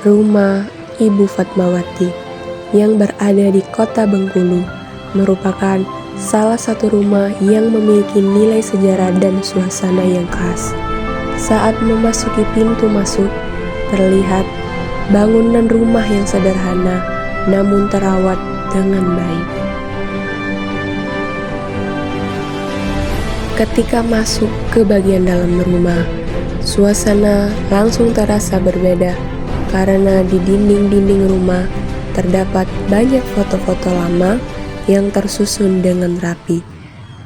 Rumah Ibu Fatmawati yang berada di kota Bengkulu merupakan salah satu rumah yang memiliki nilai sejarah dan suasana yang khas. Saat memasuki pintu masuk, terlihat bangunan rumah yang sederhana namun terawat dengan baik. Ketika masuk ke bagian dalam rumah, suasana langsung terasa berbeda karena di dinding-dinding rumah terdapat banyak foto-foto lama yang tersusun dengan rapi.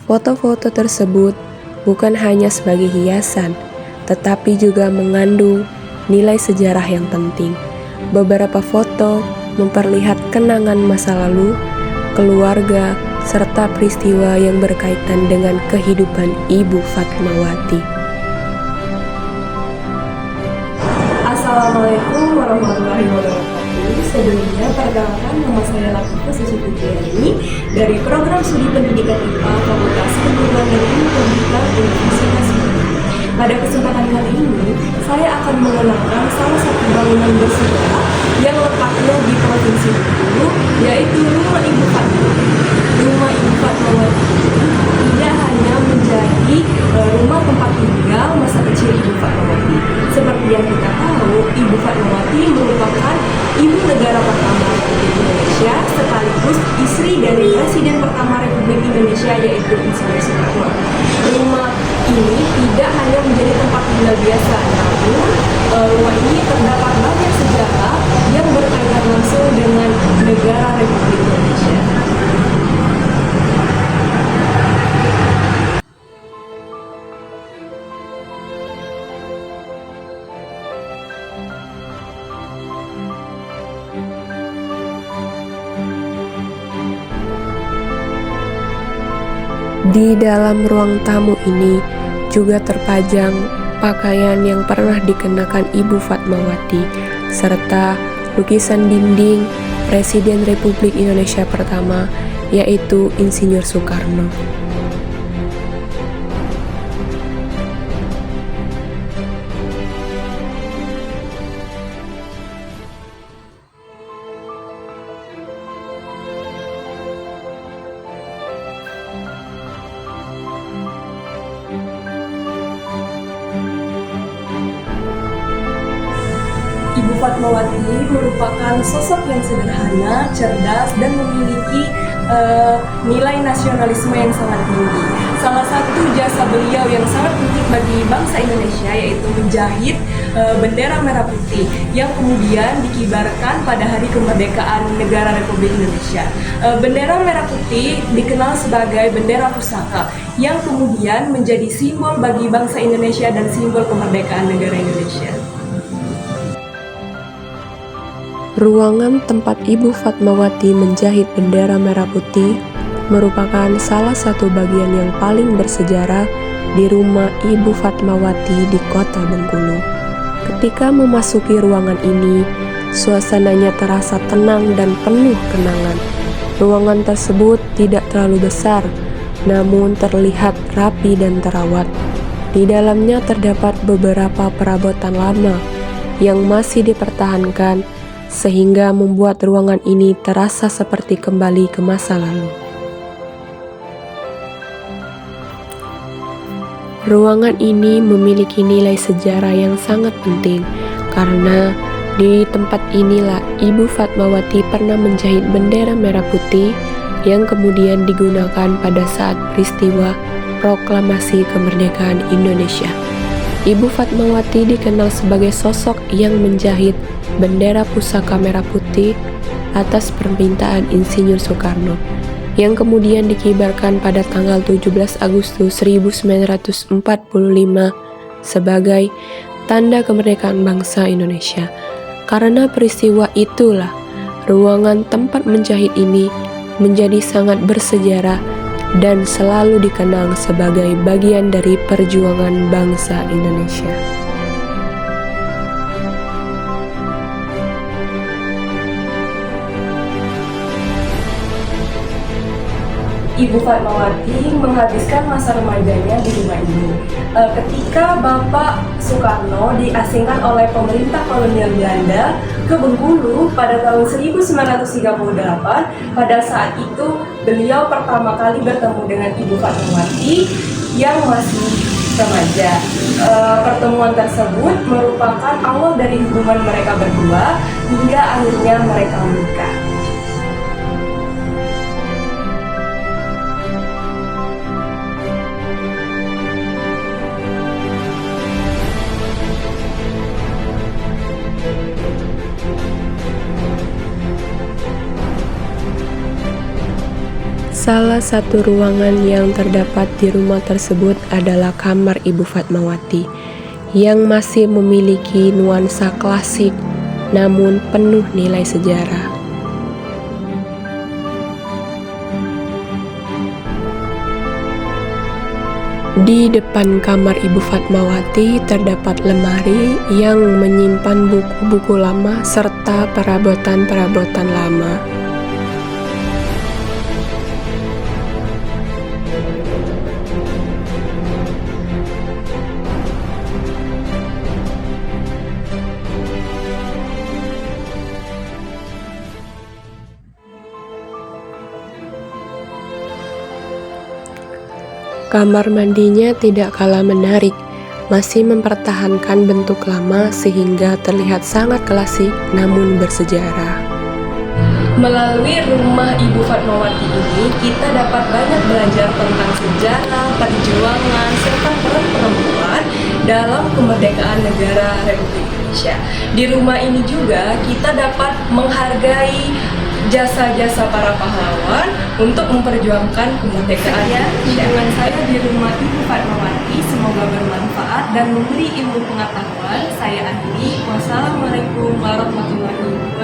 Foto-foto tersebut bukan hanya sebagai hiasan, tetapi juga mengandung nilai sejarah yang penting. Beberapa foto memperlihatkan kenangan masa lalu, keluarga, serta peristiwa yang berkaitan dengan kehidupan Ibu Fatmawati. Assalamualaikum warahmatullahi wabarakatuh. Sebelumnya, perkenalkan, nama saya Latifah Suci Pujiani dari Program Studi Pendidikan IPA Fakultas Perguruan Tinggi Pendidikan Universitas Bengkulu. Pada kesempatan kali ini, saya akan mengenalkan salah satu bangunan bersejarah yang letaknya di Provinsi Bengkulu, yaitu Rumah Ibu Fatmawati. Rumah Ibu Fatmawati tidak hanya menjadi rumah tempat tinggal masa kecil Ibu Fatmawati. Seperti yang kita tahu, Ibu Fatmawati merupakan ibu negara pertama Republik Indonesia sekaligus istri dari Presiden pertama Republik Indonesia, yaitu Insinyur Soekarno. Rumah ini tidak hanya menjadi tempat tinggal biasa, namun rumah ini terdapat banyak sejarah yang berkaitan langsung dengan negara Republik Indonesia. Di dalam ruang tamu ini juga terpajang pakaian yang pernah dikenakan Ibu Fatmawati, serta lukisan dinding Presiden Republik Indonesia pertama, yaitu Insinyur Soekarno. Ibu Fatmawati merupakan sosok yang sederhana, cerdas, dan memiliki nilai nasionalisme yang sangat tinggi. Salah satu jasa beliau yang sangat penting bagi bangsa Indonesia yaitu menjahit bendera merah putih yang kemudian dikibarkan pada hari kemerdekaan negara Republik Indonesia. Bendera merah putih dikenal sebagai bendera pusaka yang kemudian menjadi simbol bagi bangsa Indonesia dan simbol kemerdekaan negara Indonesia. Ruangan tempat Ibu Fatmawati menjahit bendera merah putih merupakan salah satu bagian yang paling bersejarah di rumah Ibu Fatmawati di kota Bengkulu. Ketika memasuki ruangan ini, suasananya terasa tenang dan penuh kenangan. Ruangan tersebut tidak terlalu besar, namun terlihat rapi dan terawat. Di dalamnya terdapat beberapa perabotan lama yang masih dipertahankan, sehingga membuat ruangan ini terasa seperti kembali ke masa lalu. Ruangan ini memiliki nilai sejarah yang sangat penting karena di tempat inilah Ibu Fatmawati pernah menjahit bendera merah putih yang kemudian digunakan pada saat peristiwa proklamasi kemerdekaan Indonesia. Ibu Fatmawati dikenal sebagai sosok yang menjahit bendera pusaka merah putih atas permintaan Insinyur Soekarno, yang kemudian dikibarkan pada tanggal 17 Agustus 1945 sebagai tanda kemerdekaan bangsa Indonesia. Karena peristiwa itulah, ruangan tempat menjahit ini menjadi sangat bersejarah dan selalu dikenang sebagai bagian dari perjuangan bangsa Indonesia. Ibu Fatmawati menghabiskan masa remajanya di rumah ini. Ketika Bapak Soekarno diasingkan oleh pemerintah kolonial Belanda ke Bengkulu pada tahun 1938. Pada saat itu beliau pertama kali bertemu dengan Ibu Fatmawati yang masih remaja. Pertemuan tersebut merupakan awal dari hubungan mereka berdua hingga akhirnya mereka menikah. Salah satu ruangan yang terdapat di rumah tersebut adalah kamar Ibu Fatmawati yang masih memiliki nuansa klasik namun penuh nilai sejarah. Di depan kamar Ibu Fatmawati terdapat lemari yang menyimpan buku-buku lama serta perabotan-perabotan lama. Kamar mandinya tidak kalah menarik, masih mempertahankan bentuk lama sehingga terlihat sangat klasik namun bersejarah. Melalui rumah Ibu Fatmawati ini, kita dapat banyak belajar tentang sejarah, perjuangan, serta peran perempuan dalam kemerdekaan negara Republik Indonesia. Di rumah ini juga kita dapat menghargai jasa-jasa para pahlawan untuk memperjuangkan kemerdekaan Indonesia. Kunjungan saya di rumah Ibu Fatmawati semoga bermanfaat dan memberi ilmu pengetahuan. Saya akhiri. Wassalamualaikum warahmatullahi wabarakatuh.